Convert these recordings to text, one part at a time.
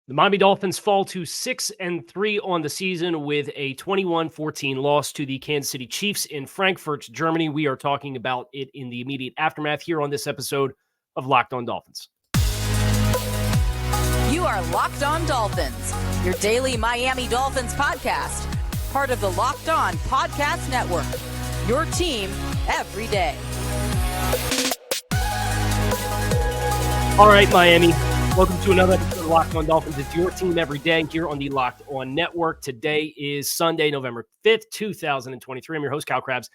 The Miami Dolphins fall to 6-3 on the season with a 21-14 loss to the Kansas City Chiefs in Frankfurt, Germany. We are talking about it in the immediate aftermath here on this episode of Locked On Dolphins. You are Locked On Dolphins, your daily Miami Dolphins podcast, part of the Locked On Podcast Network, your team every day. All right, Miami. Welcome to another episode of Locked On Dolphins. It's your team every day here on the Locked On Network. Today is Sunday, November 5th, 2023. I'm your host, Kyle Krabs,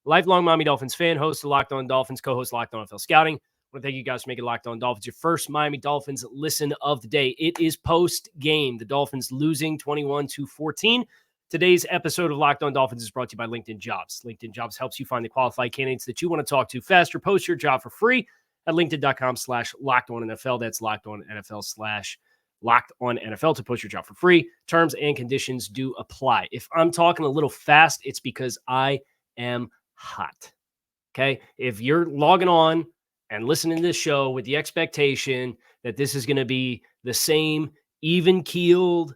lifelong Miami Dolphins fan, host of Locked On Dolphins, co-host Locked On NFL Scouting. I want to thank you guys for making Locked On Dolphins your first Miami Dolphins listen of the day. It is post-game. The Dolphins losing 21-14. Today's episode of Locked On Dolphins is brought to you by LinkedIn Jobs. LinkedIn Jobs helps you find the qualified candidates that you want to talk to faster. Post your job for free at linkedin.com/LockedOnNFL. That's LockedOnNFL/LockedOnNFL to post your job for free. Terms and conditions do apply. If I'm talking a little fast, it's because I am hot. Okay? If you're logging on and listening to this show with the expectation that this is going to be the same even-keeled,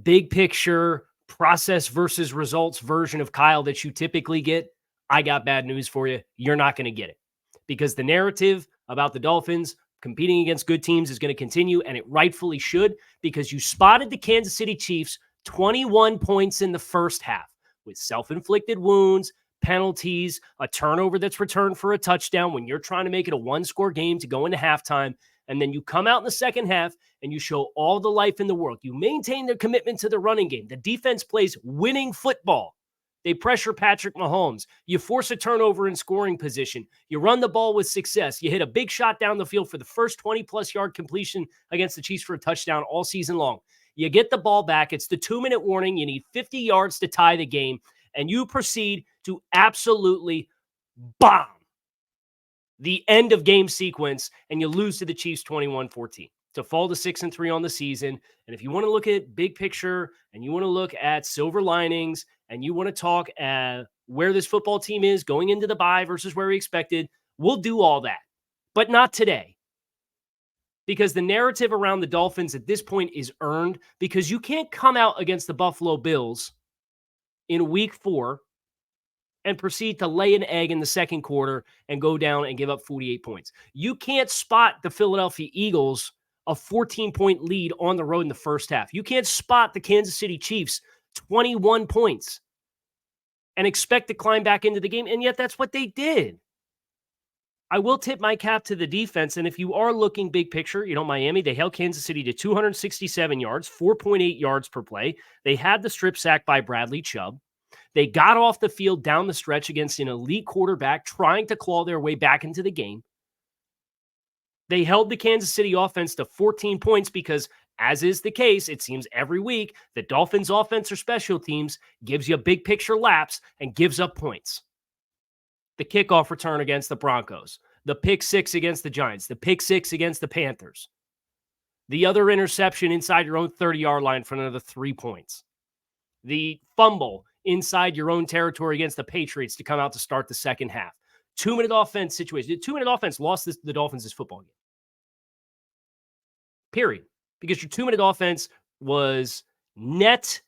big picture, process versus results version of Kyle that you typically get, I got bad news for you. You're not going to get it. Because the narrative about the Dolphins competing against good teams is going to continue, and it rightfully should, because you spotted the Kansas City Chiefs 21 points in the first half with self-inflicted wounds, penalties, a turnover that's returned for a touchdown when you're trying to make it a one-score game to go into halftime, and then you come out in the second half and you show all the life in the world. You maintain their commitment to the running game. The defense plays winning football. They pressure Patrick Mahomes. You force a turnover in scoring position. You run the ball with success. You hit a big shot down the field for the first 20-plus yard completion against the Chiefs for a touchdown all season long. You get the ball back. It's the 2-minute warning. You need 50 yards to tie the game, and you proceed to absolutely bomb the end of game sequence, and you lose to the Chiefs 21-14 to fall to 6-3 on the season. And if you want to look at big picture and you want to look at silver linings and you want to talk at where this football team is going into the bye versus where we expected, we'll do all that. But not today. Because the narrative around the Dolphins at this point is earned, because you can't come out against the Buffalo Bills in week 4 and proceed to lay an egg in the second quarter and go down and give up 48 points. You can't spot the Philadelphia Eagles a 14-point lead on the road in the first half. You can't spot the Kansas City Chiefs 21 points and expect to climb back into the game, and yet that's what they did. I will tip my cap to the defense, and if you are looking big picture, Miami, they held Kansas City to 267 yards, 4.8 yards per play. They had the strip sack by Bradley Chubb. They got off the field down the stretch against an elite quarterback trying to claw their way back into the game. They held the Kansas City offense to 14 points because, as is the case, it seems every week, the Dolphins' offense or special teams gives you a big picture lapse and gives up points. The kickoff return against the Broncos, the pick 6 against the Giants, the pick 6 against the Panthers, the other interception inside your own 30-yard line for another 3 points, the fumble inside your own territory against the Patriots to come out to start the second half. 2-minute offense situation. The 2-minute offense lost the Dolphins this football game. Period. Because your 2-minute offense was net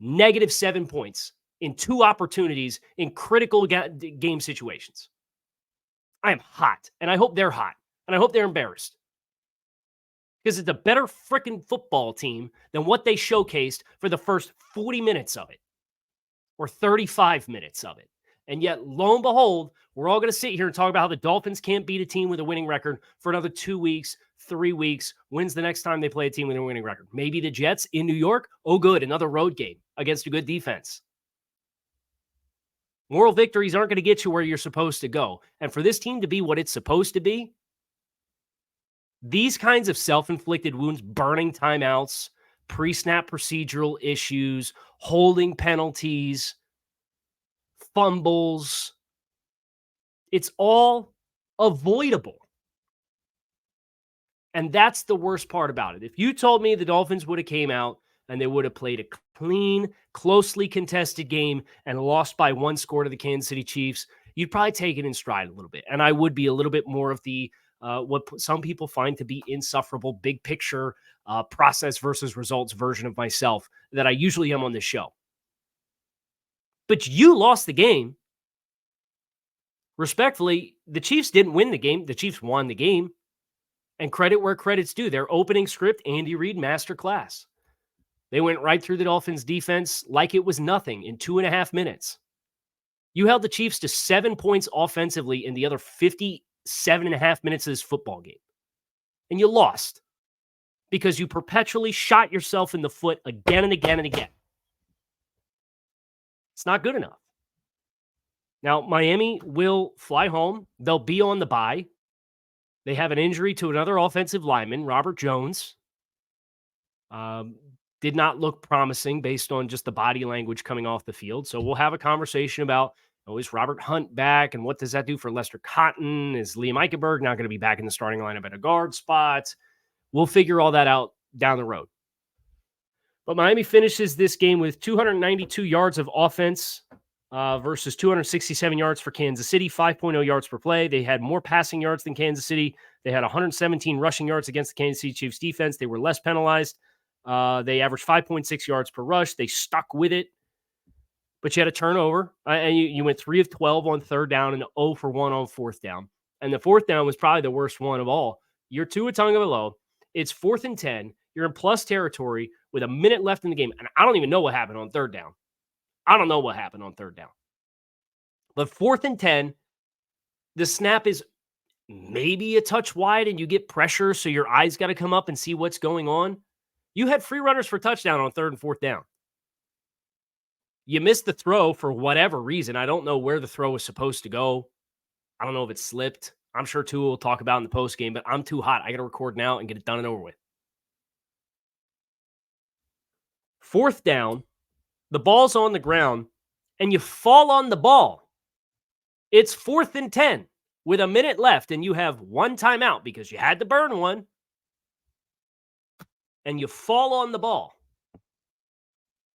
-7 points in 2 opportunities in critical game situations. I am hot, and I hope they're hot, and I hope they're embarrassed. Because it's a better freaking football team than what they showcased for the first 40 minutes of it, or 35 minutes of it. And yet, lo and behold, we're all going to sit here and talk about how the Dolphins can't beat a team with a winning record for another 2 weeks, 3 weeks. When's the next time they play a team with a winning record? Maybe the Jets in New York? Oh, good. Another road game against a good defense. Moral victories aren't going to get you where you're supposed to go. And for this team to be what it's supposed to be, these kinds of self-inflicted wounds, burning timeouts, pre-snap procedural issues, holding penalties, fumbles, it's all avoidable. And that's the worst part about it. If you told me the Dolphins would have came out and they would have played a clean, closely contested game and lost by 1 score to the Kansas City Chiefs, you'd probably take it in stride a little bit. And I would be a little bit more of the some people find to be insufferable big picture process versus results version of myself that I usually am on this show. But you lost the game. Respectfully, the Chiefs didn't win the game. The Chiefs won the game. And credit where credit's due. Their opening script, Andy Reid masterclass. They went right through the Dolphins defense like it was nothing in 2.5 minutes. You held the Chiefs to 7 points offensively in the other 57.5 minutes of this football game. And you lost because you perpetually shot yourself in the foot again and again and again. It's not good enough. Now, Miami will fly home. They'll be on the bye. They have an injury to another offensive lineman, Robert Jones. Did not look promising based on just the body language coming off the field. So we'll have a conversation about, is Robert Hunt back? And what does that do for Lester Cotton? Is Liam Eichenberg not going to be back in the starting lineup at a guard spot? We'll figure all that out down the road. But Miami finishes this game with 292 yards of offense versus 267 yards for Kansas City, 5.0 yards per play. They had more passing yards than Kansas City. They had 117 rushing yards against the Kansas City Chiefs defense. They were less penalized. They averaged 5.6 yards per rush. They stuck with it. But you had a turnover, and you went 3 of 12 on third down and 0 for 1 on fourth down. And the fourth down was probably the worst one of all. You're Tua Tagovailoa. It's 4th and 10. You're in plus territory with a minute left in the game. And I don't even know what happened on third down. I don't know what happened on third down. But 4th and 10, the snap is maybe a touch wide and you get pressure, so your eyes got to come up and see what's going on. You had free runners for touchdown on 3rd and 4th down. You missed the throw for whatever reason. I don't know where the throw was supposed to go. I don't know if it slipped. I'm sure Tua will talk about in the post game, but I'm too hot. I got to record now and get it done and over with. 4th down, the ball's on the ground, and you fall on the ball. It's 4th and 10 with a minute left, and you have one timeout because you had to burn one, and you fall on the ball.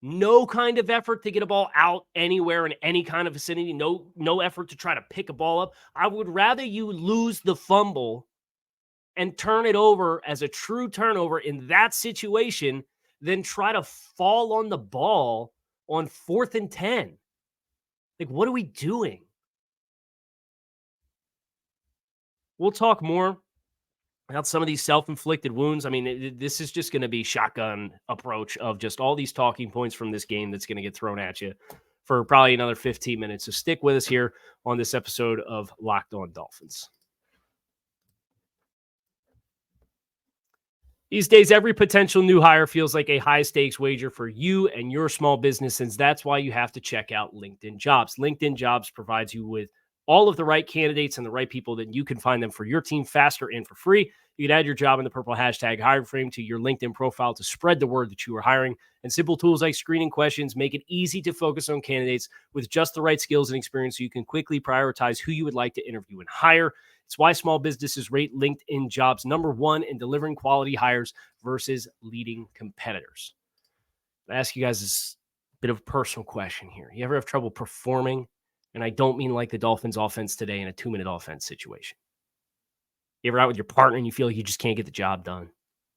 No kind of effort to get a ball out anywhere in any kind of vicinity. No effort to try to pick a ball up. I would rather you lose the fumble and turn it over as a true turnover in that situation than try to fall on the ball on 4th and 10. Like, what are we doing? We'll talk more about some of these self-inflicted wounds. I mean, this is just going to be shotgun approach of just all these talking points from this game that's going to get thrown at you for probably another 15 minutes. So stick with us here on this episode of Locked On Dolphins. These days, every potential new hire feels like a high-stakes wager for you and your small business, and that's why you have to check out LinkedIn Jobs. LinkedIn Jobs provides you with all of the right candidates and the right people that you can find them for your team faster and for free. You can add your job in the purple hashtag hiring frame to your LinkedIn profile to spread the word that you are hiring. And simple tools like screening questions make it easy to focus on candidates with just the right skills and experience so you can quickly prioritize who you would like to interview and hire. It's why small businesses rate LinkedIn Jobs #1 in delivering quality hires versus leading competitors. I ask you guys this bit of a personal question here. You ever have trouble performing? And I don't mean like the Dolphins offense today in a 2-minute offense situation. You ever out with your partner and you feel like you just can't get the job done?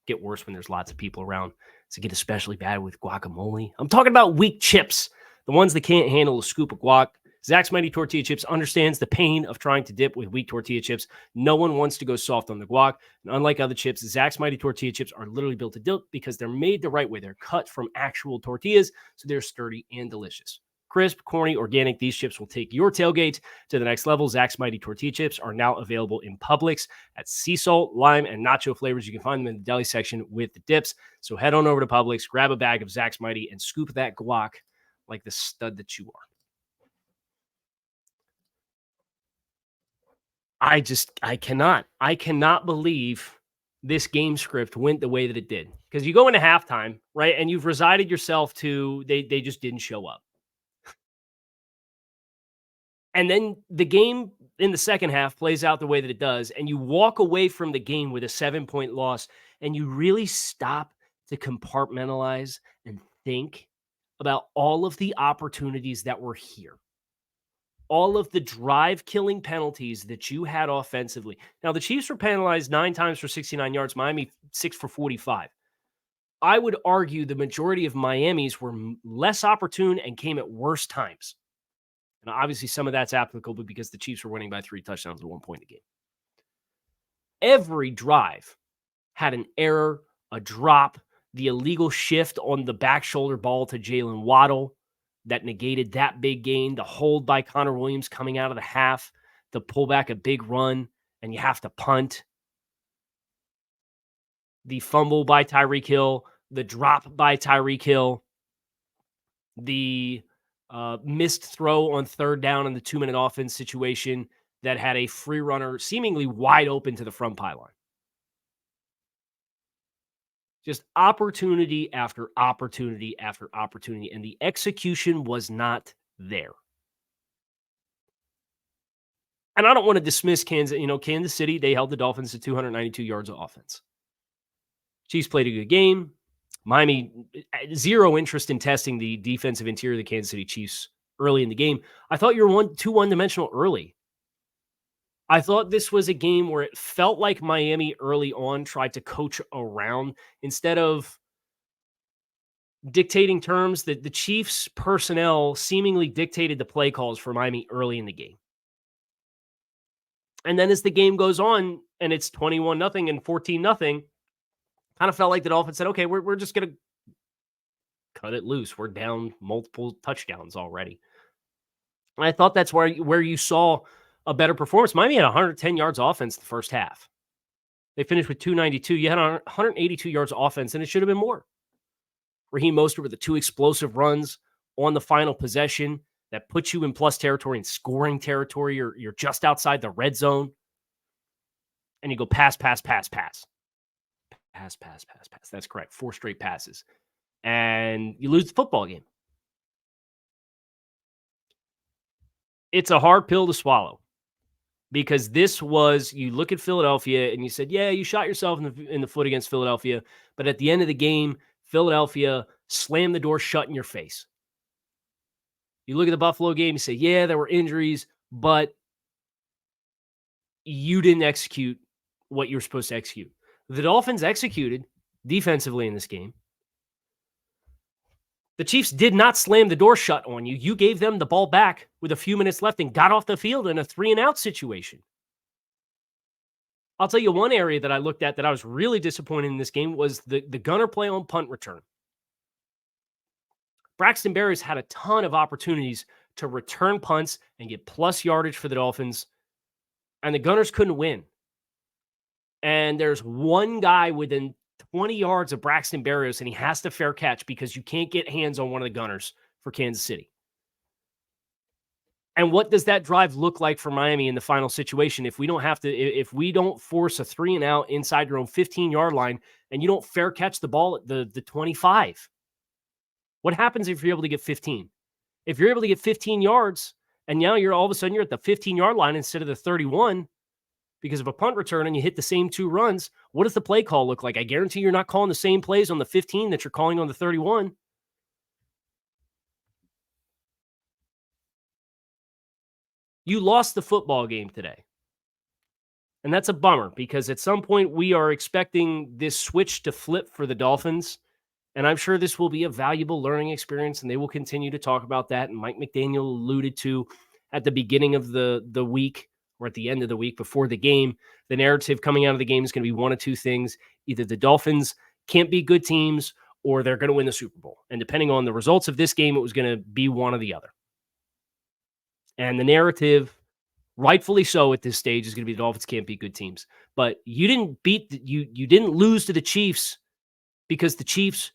Get worse when there's lots of people around. Does it get especially bad with guacamole? I'm talking about weak chips, the ones that can't handle a scoop of guac. Zach's Mighty Tortilla Chips understands the pain of trying to dip with weak tortilla chips. No one wants to go soft on the guac. And unlike other chips, Zach's Mighty Tortilla Chips are literally built to dip because they're made the right way. They're cut from actual tortillas, so they're sturdy and delicious. Crisp, corny, organic, these chips will take your tailgate to the next level. Zach's Mighty Tortilla Chips are now available in Publix at sea salt, lime, and nacho flavors. You can find them in the deli section with the dips. So head on over to Publix, grab a bag of Zach's Mighty, and scoop that guac like the stud that you are. I cannot believe this game script went the way that it did. Because you go into halftime, right, and you've resigned yourself to they just didn't show up. And then the game in the second half plays out the way that it does, and you walk away from the game with a 7-point loss, and you really stop to compartmentalize and think about all of the opportunities that were here. all of the drive-killing penalties that you had offensively. Now, the Chiefs were penalized 9 times for 69 yards, Miami 6 for 45. I would argue the majority of Miami's were less opportune and came at worse times. And obviously, some of that's applicable because the Chiefs were winning by 3 touchdowns at one point in the game. Every drive had an error, a drop, the illegal shift on the back shoulder ball to Jalen Waddle that negated that big gain, the hold by Connor Williams coming out of the half, the pullback a big run, and you have to punt. The fumble by Tyreek Hill, the drop by Tyreek Hill, the missed throw on third down in the 2-minute offense situation that had a free runner seemingly wide open to the front pylon. Just opportunity after opportunity after opportunity, and the execution was not there. And I don't want to dismiss Kansas. Kansas City, they held the Dolphins to 292 yards of offense. Chiefs played a good game. Miami, zero interest in testing the defensive interior of the Kansas City Chiefs early in the game. I thought you were too one-dimensional early. I thought this was a game where it felt like Miami early on tried to coach around instead of dictating terms. That the Chiefs personnel seemingly dictated the play calls for Miami early in the game. And then as the game goes on and it's 21-0 and 14-0, kind of felt like the Dolphins said, okay, we're just going to cut it loose. We're down multiple touchdowns already. And I thought that's where you saw a better performance. Miami had 110 yards offense the first half. They finished with 292. You had 182 yards offense, and it should have been more. Raheem Mostert with the 2 explosive runs on the final possession that puts you in plus territory and scoring territory. You're just outside the red zone. And you go pass. Pass. That's correct. 4 straight passes. And you lose the football game. It's a hard pill to swallow. Because this was, you look at Philadelphia and you said, yeah, you shot yourself in the foot against Philadelphia. But at the end of the game, Philadelphia slammed the door shut in your face. You look at the Buffalo game, you say, yeah, there were injuries, but you didn't execute what you were supposed to execute. The Dolphins executed defensively in this game. The Chiefs did not slam the door shut on you. You gave them the ball back with a few minutes left and got off the field in a 3-and-out situation. I'll tell you one area that I looked at that I was really disappointed in this game was the gunner play on punt return. Braxton Berrios had a ton of opportunities to return punts and get plus yardage for the Dolphins, and the Gunners couldn't win. And there's one guy within 20 yards of Braxton Berrios, and he has to fair catch because you can't get hands on one of the Gunners for Kansas City. And what does that drive look like for Miami in the final situation if we don't force a 3-and-out inside your own 15-yard line and you don't fair catch the ball at the 25? What happens if you're able to get 15? If you're able to get 15 yards and now you're all of a sudden you're at the 15-yard line instead of the 31 because of a punt return and you hit the same 2 runs, what does the play call look like? I guarantee you're not calling the same plays on the 15 that you're calling on the 31. You lost the football game today. And that's a bummer because at some point we are expecting this switch to flip for the Dolphins. And I'm sure this will be a valuable learning experience and they will continue to talk about that. And Mike McDaniel alluded to at the beginning of the week or at the end of the week before the game, the narrative coming out of the game is going to be one of 2 things. Either the Dolphins can't be good teams or they're going to win the Super Bowl. And depending on the results of this game, it was going to be one or the other. And the narrative, rightfully so at this stage, is going to be the Dolphins can't be good teams. But you didn't lose to the Chiefs because the Chiefs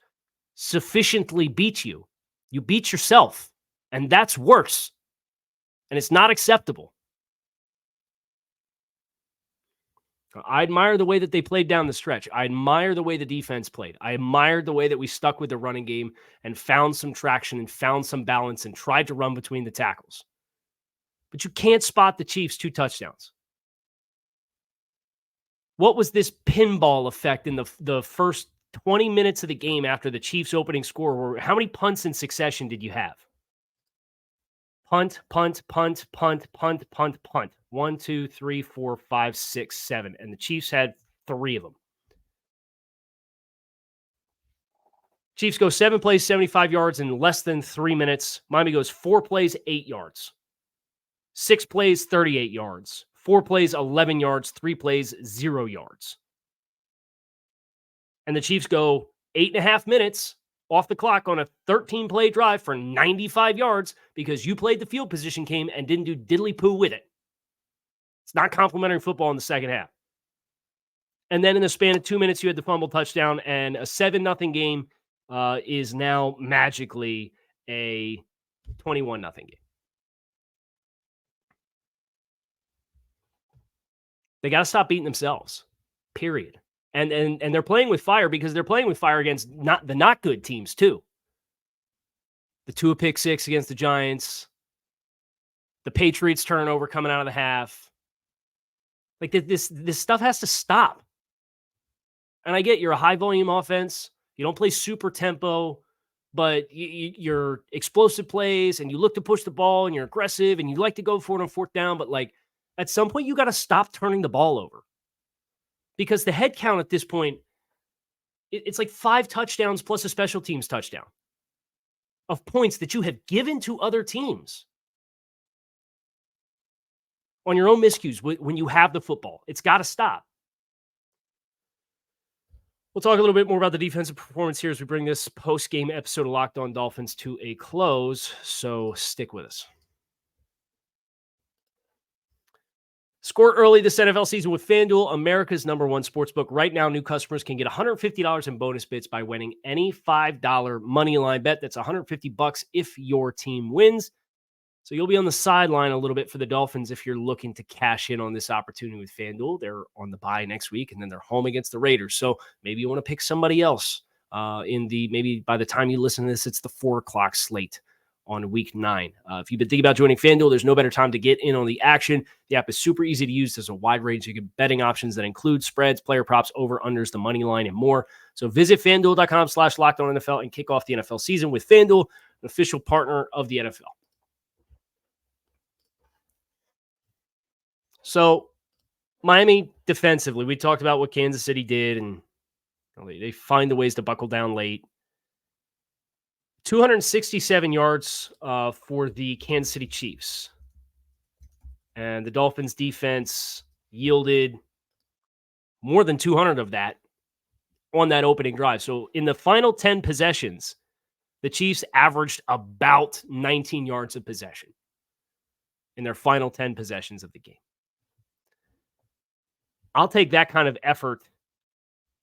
sufficiently beat you. You beat yourself. And that's worse. And it's not acceptable. I admire the way that they played down the stretch. I admire the way the defense played. I admired the way that we stuck with the running game and found some traction and found some balance and tried to run between the tackles. But you can't spot the Chiefs 2 touchdowns. What was this pinball effect in the first 20 minutes of the game after the Chiefs' opening score? How many punts in succession did you have? Punt, punt, punt, punt, punt, punt, punt. 1, 2, 3, 4, 5, 6, 7. And the Chiefs had 3 of them. Chiefs go 7 plays, 75 yards in less than 3 minutes. Miami goes 4 plays, 8 yards. 6 plays, 38 yards. 4 plays, 11 yards. 3 plays, 0 yards. And the Chiefs go 8.5 minutes off the clock on a 13-play drive for 95 yards because you played the field position game and didn't do diddly-poo with it. It's not complimentary football in the second half. And then in the span of 2 minutes, you had the fumble touchdown, and a 7-0 game is now magically a 21-0 game. They got to stop beating themselves, period. And they're playing with fire because they're playing with fire against the not good teams too. The Tua pick six against the Giants, the Patriots turnover coming out of the half. Like this stuff has to stop. And I get you're a high volume offense. You don't play super tempo, but you're explosive plays and you look to push the ball and you're aggressive and you like to go for it on 4th down. But like at some point you got to stop turning the ball over. Because the head count at this point, it's like 5 touchdowns plus a special teams touchdown of points that you have given to other teams on your own miscues when you have the football. It's got to stop. We'll talk a little bit more about the defensive performance here as we bring this post-game episode of Locked On Dolphins to a close, so stick with us. Score early this NFL season with FanDuel, America's #1 sportsbook. Right now, new customers can get $150 in bonus bets by winning any $5 money line bet. That's $150 if your team wins. So you'll be on the sideline a little bit for the Dolphins if you're looking to cash in on this opportunity with FanDuel. They're on the bye next week, and then they're home against the Raiders. So maybe you want to pick somebody else maybe by the time you listen to this, it's the 4 o'clock slate on week 9. If you've been thinking about joining FanDuel, there's no better time to get in on the action. The app is super easy to use. There's a wide range of betting options that include spreads, player props, over-unders, the money line, and more. So visit FanDuel.com/LockedOnNFL and kick off the NFL season with FanDuel, an official partner of the NFL. So Miami defensively, we talked about what Kansas City did, and they find the ways to buckle down late. 267 yards for the Kansas City Chiefs. And the Dolphins defense yielded more than 200 of that on that opening drive. So in the final 10 possessions, the Chiefs averaged about 19 yards of possession in their final 10 possessions of the game. I'll take that kind of effort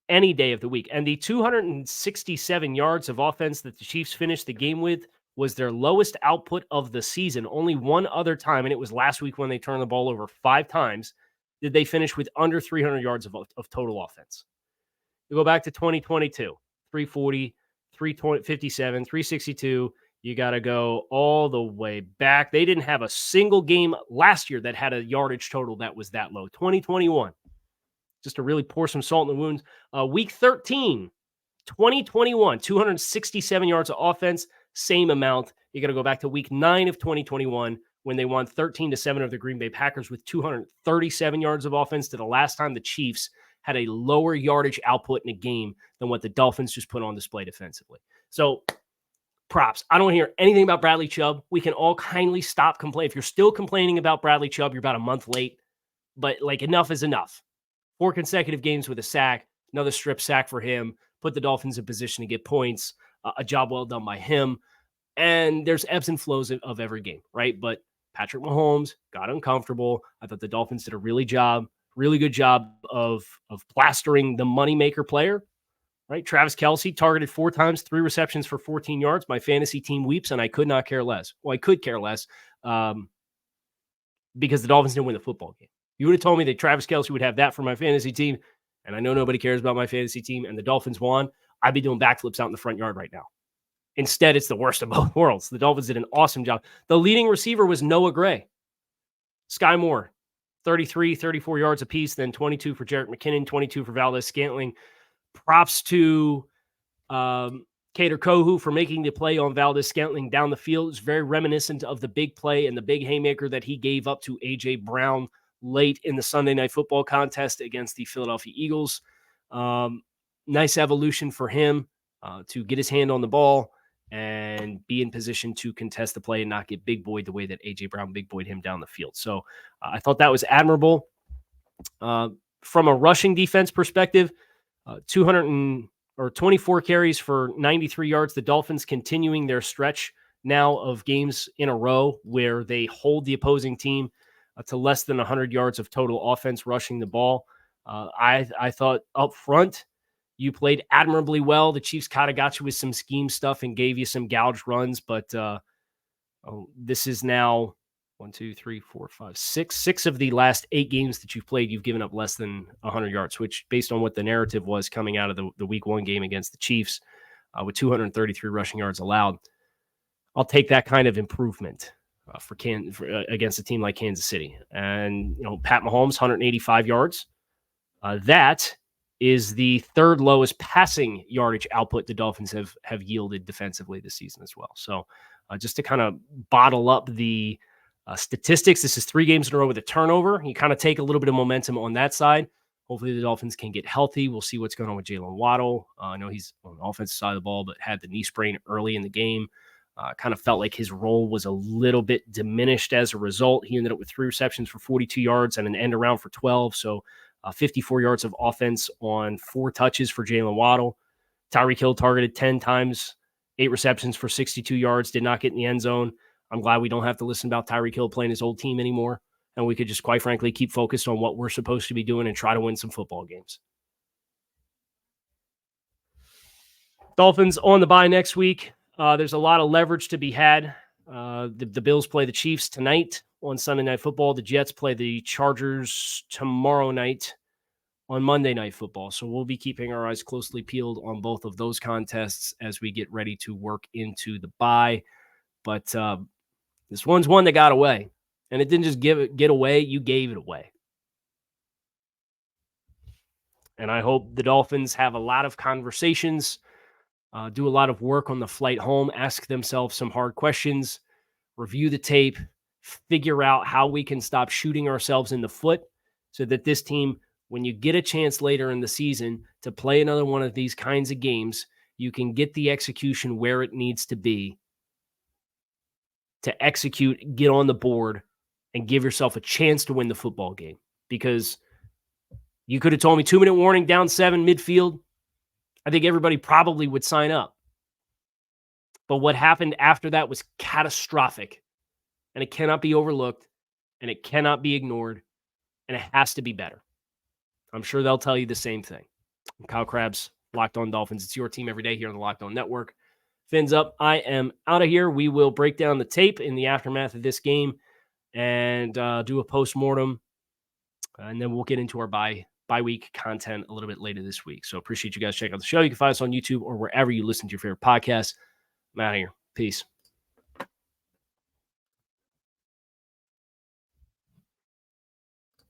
any day of the week. And the 267 yards of offense that the Chiefs finished the game with was their lowest output of the season. Only one other time, and it was last week when they turned the ball over 5 times, did they finish with under 300 yards of total offense. You go back to 2022, 340, 357, 362. You got to go all the way back. They didn't have a single game last year that had a yardage total that was that low. 2021. Just to really pour some salt in the wounds. Week 13, 2021, 267 yards of offense, same amount. You got to go back to week 9 of 2021 when they won 13-7 of the Green Bay Packers with 237 yards of offense to the last time the Chiefs had a lower yardage output in a game than what the Dolphins just put on display defensively. So props. I don't hear anything about Bradley Chubb. We can all kindly stop complaining. If you're still complaining about Bradley Chubb, you're about a month late. But like enough is enough. 4 consecutive games with a sack, another strip sack for him, put the Dolphins in position to get points, a job well done by him. And there's ebbs and flows of every game, right? But Patrick Mahomes got uncomfortable. I thought the Dolphins did a really good job of plastering the moneymaker player, right? Travis Kelce targeted 4 times, 3 receptions for 14 yards. My fantasy team weeps, and I could not care less. Well, I could care less because the Dolphins didn't win the football game. You would have told me that Travis Kelce would have that for my fantasy team, and I know nobody cares about my fantasy team, and the Dolphins won. I'd be doing backflips out in the front yard right now. Instead, it's the worst of both worlds. The Dolphins did an awesome job. The leading receiver was Noah Gray. Sky Moore, 33, 34 yards apiece, then 22 for Jerick McKinnon, 22 for Valdez Scantling. Props to Kader Kohu for making the play on Valdez-Scantling down the field. It's very reminiscent of the big play and the big haymaker that he gave up to A.J. Brown late in the Sunday Night Football contest against the Philadelphia Eagles. Nice evolution for him to get his hand on the ball and be in position to contest the play and not get big boyed the way that A.J. Brown big boyed him down the field. So I thought that was admirable. From a rushing defense perspective, 24 carries for 93 yards. The Dolphins continuing their stretch now of games in a row where they hold the opposing team to less than 100 yards of total offense rushing the ball. I thought up front, you played admirably well. The Chiefs kind of got you with some scheme stuff and gave you some gouged runs, but this is now 6 of the last 8 games that you've played, you've given up less than 100 yards, which based on what the narrative was coming out of the week 1 game against the Chiefs with 233 rushing yards allowed. I'll take that kind of improvement against a team like Kansas City. And, Pat Mahomes, 185 yards. That is the 3rd lowest passing yardage output the Dolphins have yielded defensively this season as well. So just to kind of bottle up the statistics, this is 3 games in a row with a turnover. You kind of take a little bit of momentum on that side. Hopefully the Dolphins can get healthy. We'll see what's going on with Jalen Waddle. I know he's on the offensive side of the ball, but had the knee sprain early in the game. Kind of felt like his role was a little bit diminished as a result. He ended up with 3 receptions for 42 yards and an end around for 12. So 54 yards of offense on 4 touches for Jalen Waddle. Tyreek Hill targeted 10 times, 8 receptions for 62 yards, did not get in the end zone. I'm glad we don't have to listen about Tyreek Hill playing his old team anymore. And we could just, quite frankly, keep focused on what we're supposed to be doing and try to win some football games. Dolphins on the bye next week. There's a lot of leverage to be had. The Bills play the Chiefs tonight on Sunday Night Football. The Jets play the Chargers tomorrow night on Monday Night Football. So we'll be keeping our eyes closely peeled on both of those contests as we get ready to work into the bye. But this one's one that got away. And it didn't just get away, you gave it away. And I hope the Dolphins have a lot of conversations, do a lot of work on the flight home, ask themselves some hard questions, review the tape, figure out how we can stop shooting ourselves in the foot so that this team, when you get a chance later in the season to play another one of these kinds of games, you can get the execution where it needs to be to execute, get on the board, and give yourself a chance to win the football game. Because you could have told me 2-minute warning, down 7 midfield. I think everybody probably would sign up. But what happened after that was catastrophic. And it cannot be overlooked. And it cannot be ignored. And it has to be better. I'm sure they'll tell you the same thing. I'm Kyle Krabs, Locked On Dolphins. It's your team every day here on the Locked On Network. Fins up. I am out of here. We will break down the tape in the aftermath of this game and do a post-mortem. And then we'll get into our bye week content a little bit later this week. So appreciate you guys checking out the show. You can find us on YouTube or wherever you listen to your favorite podcasts. I'm out of here. Peace.